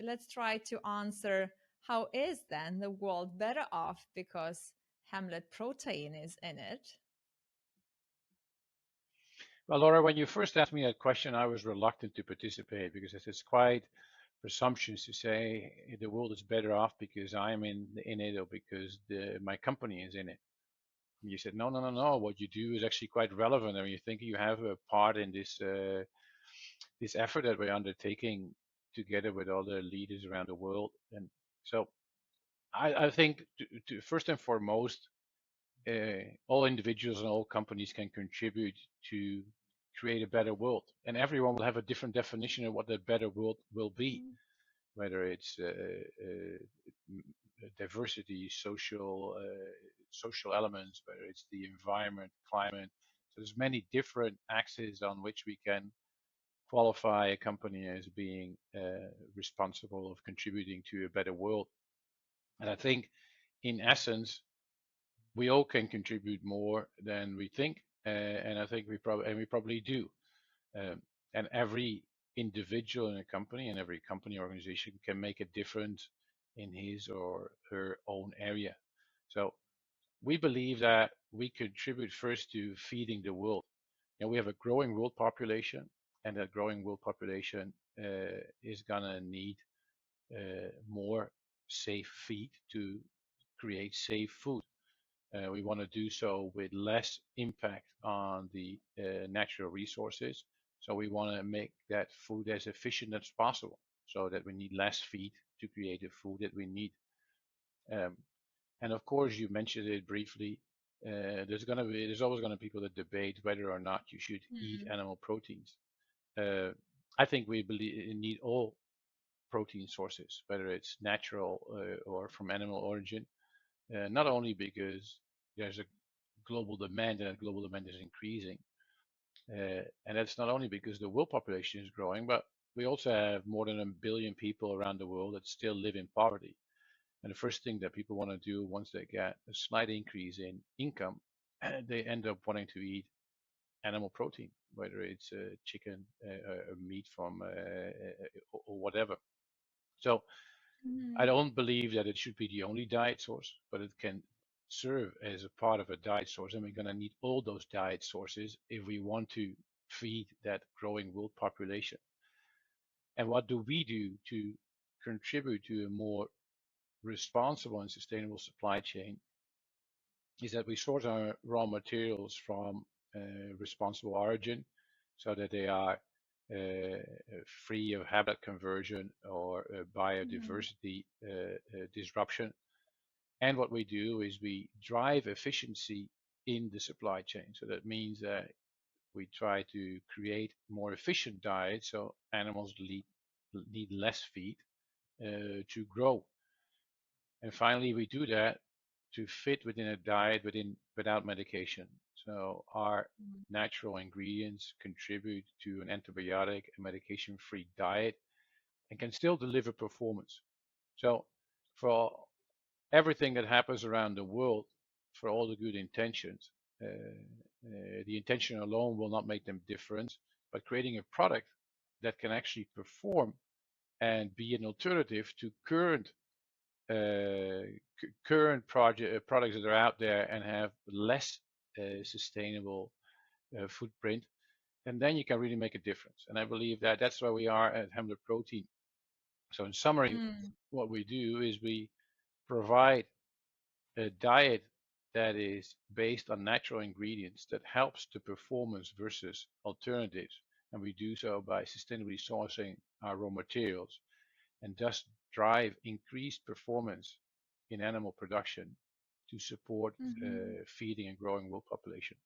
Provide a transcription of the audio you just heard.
let's try to answer, how is then the world better off because HAMLET protein is in it? Well, Laura, when you first asked me that question, I was reluctant to participate because it's quite presumptuous to say the world is better off because I'm in it or because my company is in it. And you said, no, no, no, no. What you do is actually quite relevant. I mean, you think you have a part in this effort that we're undertaking together with other leaders around the world. And so I think first and foremost, all individuals and all companies can contribute to create a better world. And everyone will have a different definition of what that better world will be, whether it's diversity, social elements, whether it's the environment, climate. So there's many different axes on which we can qualify a company as being responsible of contributing to a better world. And I think, in essence, we all can contribute more than we think, and I think we probably do. Um, and every individual in a company and every company organization can make a difference in his or her own area. So we believe that we contribute first to feeding the world. And we have a growing world population, and that growing world population is gonna need more safe feed to create safe food. We want to do so with less impact on the natural resources. So we want to make that food as efficient as possible so that we need less feed to create the food that we need. Um, and of course, you mentioned it briefly. There's always going to be people that debate whether or not you should eat animal proteins. Uh, I think we need all protein sources, whether it's natural or from animal origin. Not only because there's a global demand and that global demand is increasing, and that's not only because the world population is growing, but we also have more than 1 billion people around the world that still live in poverty. And the first thing that people want to do once they get a slight increase in income, they end up wanting to eat animal protein, whether it's chicken, meat from, or whatever. So I don't believe that it should be the only diet source, but it can serve as a part of a diet source. And we're going to need all those diet sources if we want to feed that growing world population. And what do we do to contribute to a more responsible and sustainable supply chain is that we source our raw materials from responsible origin so that they are free of habitat conversion or biodiversity disruption. And what we do is we drive efficiency in the supply chain. So that means that we try to create more efficient diets so animals need less feed to grow. And finally, we do that to fit within a diet without medication. So our natural ingredients contribute to an antibiotic and medication-free diet and can still deliver performance. So for everything that happens around the world, for all the good intentions, the intention alone will not make them difference, but creating a product that can actually perform and be an alternative to current products that are out there and have less sustainable footprint, and then you can really make a difference. And I believe that that's where we are at HAMLET Protein. So in summary, what we do is we provide a diet that is based on natural ingredients that helps the performance versus alternatives. And we do so by sustainably sourcing our raw materials and thus drive increased performance in animal production to support feeding and growing world population.